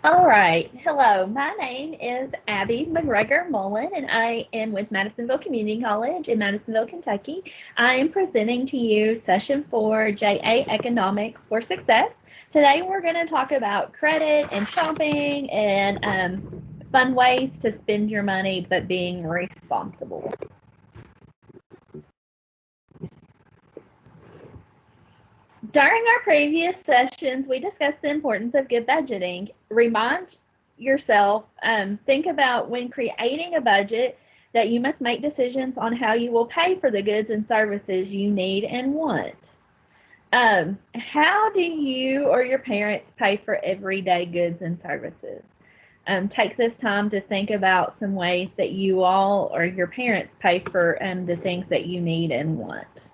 All right. Hello, my name is Abby McGregor-Mullen, and I am with Madisonville Community College in Madisonville, Kentucky. I am presenting to you Session 4, JA Economics for Success. Today we're going to talk about credit and shopping and fun ways to spend your money, but being responsible. During our previous sessions, we discussed the importance of good budgeting. Remind yourself, think about when creating a budget that you must make decisions on how you will pay for the goods and services you need and want. How do you or your parents pay for everyday goods and services? Take this time to think about some ways that you all or your parents pay for the things that you need and want.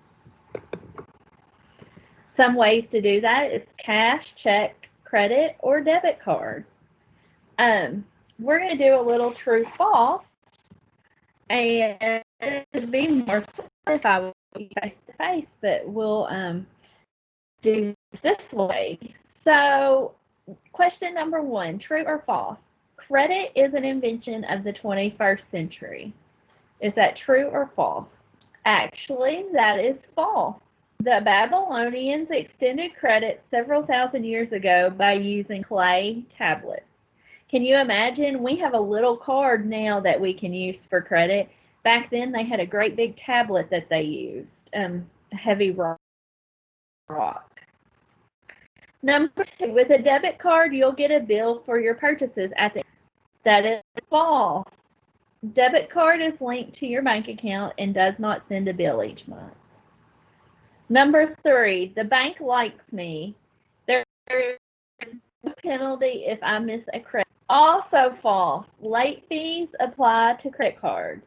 Some ways to do that is cash, check, credit, or debit cards. We're going to do a little true false, and it would be more fun if I would be face to face, but we'll do this way. So, question number 1, true or false? Credit is an invention of the 21st century. Is that true or false? Actually, that is false. The Babylonians extended credit several thousand years ago by using clay tablets. Can you imagine? We have a little card now that we can use for credit. Back then, they had a great big tablet that they used, heavy rock. Number 2, with a debit card, you'll get a bill for your purchases at the end. That is false. Debit card is linked to your bank account and does not send a bill each month. Number 3, the bank likes me. There is no penalty if I miss a credit. Also false. Late fees apply to credit cards.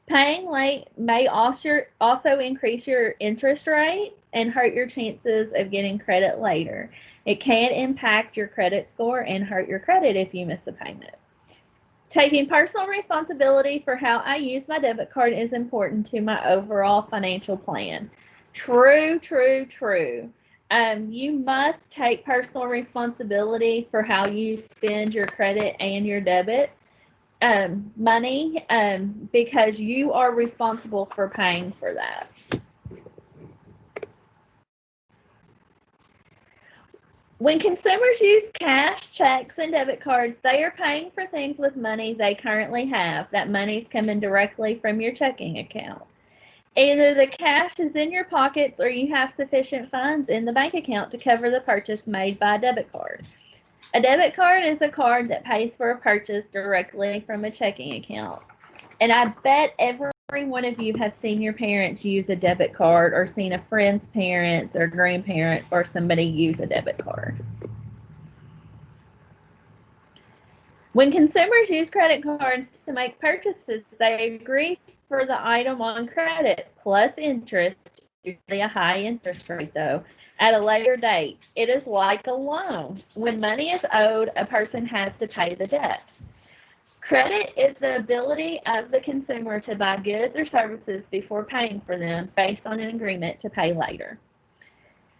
Paying late may also increase your interest rate and hurt your chances of getting credit later. It can impact your credit score and hurt your credit if you miss a payment. Taking personal responsibility for how I use my debit card is important to my overall financial plan. True, true, true. You must take personal responsibility for how you spend your credit and your debit money because you are responsible for paying for that. When consumers use cash, checks, and debit cards, they are paying for things with money they currently have. That money is coming directly from your checking account. Either the cash is in your pockets or you have sufficient funds in the bank account to cover the purchase made by a debit card. A debit card is a card that pays for a purchase directly from a checking account. And I bet every one of you have seen your parents use a debit card or seen a friend's parents or grandparent or somebody use a debit card. When consumers use credit cards to make purchases, they agree for the item on credit plus interest, usually a high interest rate though, at a later date. It is like a loan. When money is owed, a person has to pay the debt. Credit is the ability of the consumer to buy goods or services before paying for them based on an agreement to pay later.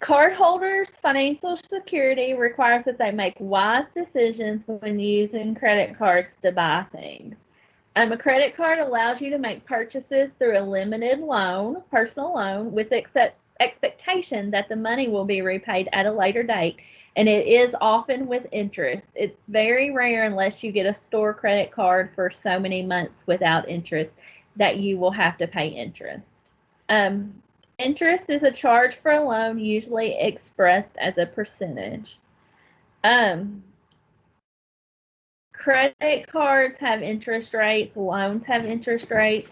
Cardholders' financial security requires that they make wise decisions when using credit cards to buy things. A credit card allows you to make purchases through a limited loan, personal loan, with expectation that the money will be repaid at a later date, and it is often with interest. It's very rare unless you get a store credit card for so many months without interest that you will have to pay interest. Interest is a charge for a loan, usually expressed as a percentage. Credit cards have interest rates, loans have interest rates.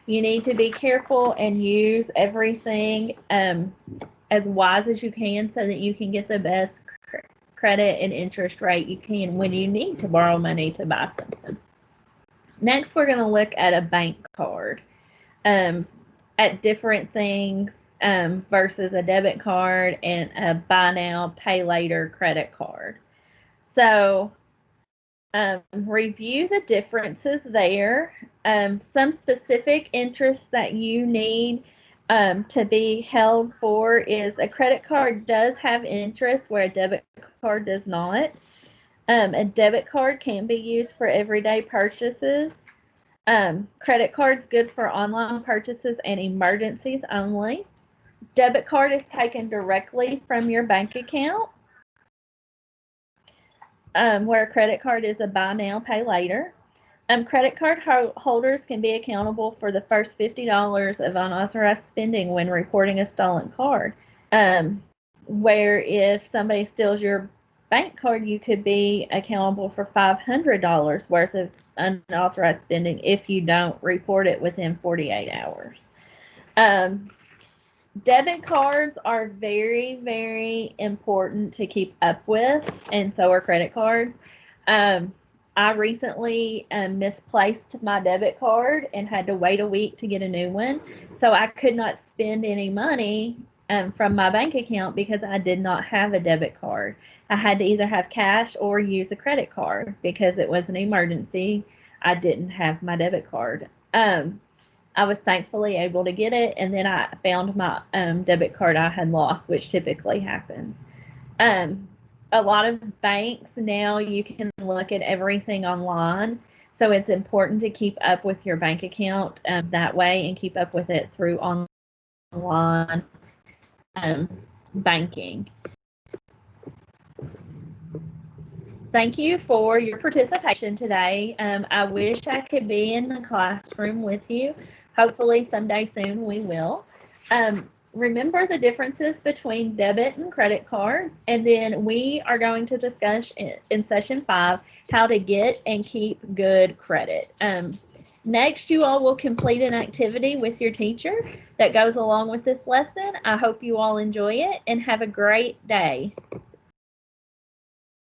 You need to be careful and use everything as wise as you can so that you can get the best credit and interest rate you can when you need to borrow money to buy something. Next, we're going to look at a bank card, at different things versus a debit card and a buy now, pay later credit card. So, review the differences there. Some specific interests that you need to be held for is a credit card does have interest where a debit card does not. A debit card can be used for everyday purchases. Credit card's good for online purchases and emergencies only. Debit card is taken directly from your bank account, where a credit card is a buy now, pay later. Credit card holders can be accountable for the first $50 of unauthorized spending when reporting a stolen card. Where if somebody steals your bank card, you could be accountable for $500 worth of unauthorized spending if you don't report it within 48 hours. Debit cards are very, very important to keep up with, and so are credit cards. I recently misplaced my debit card and had to wait a week to get a new one, so I could not spend any money from my bank account because I did not have a debit card. I had to either have cash or use a credit card because it was an emergency. I didn't have my debit card. I was thankfully able to get it, and then I found my debit card I had lost, which typically happens. A lot of banks now, you can look at everything online, so it's important to keep up with your bank account that way and keep up with it through online banking. Thank you for your participation today. I wish I could be in the classroom with you. Hopefully someday soon we will. Remember the differences between debit and credit cards, and then we are going to discuss in session 5 how to get and keep good credit. Next, you all will complete an activity with your teacher that goes along with this lesson. I hope you all enjoy it and have a great day.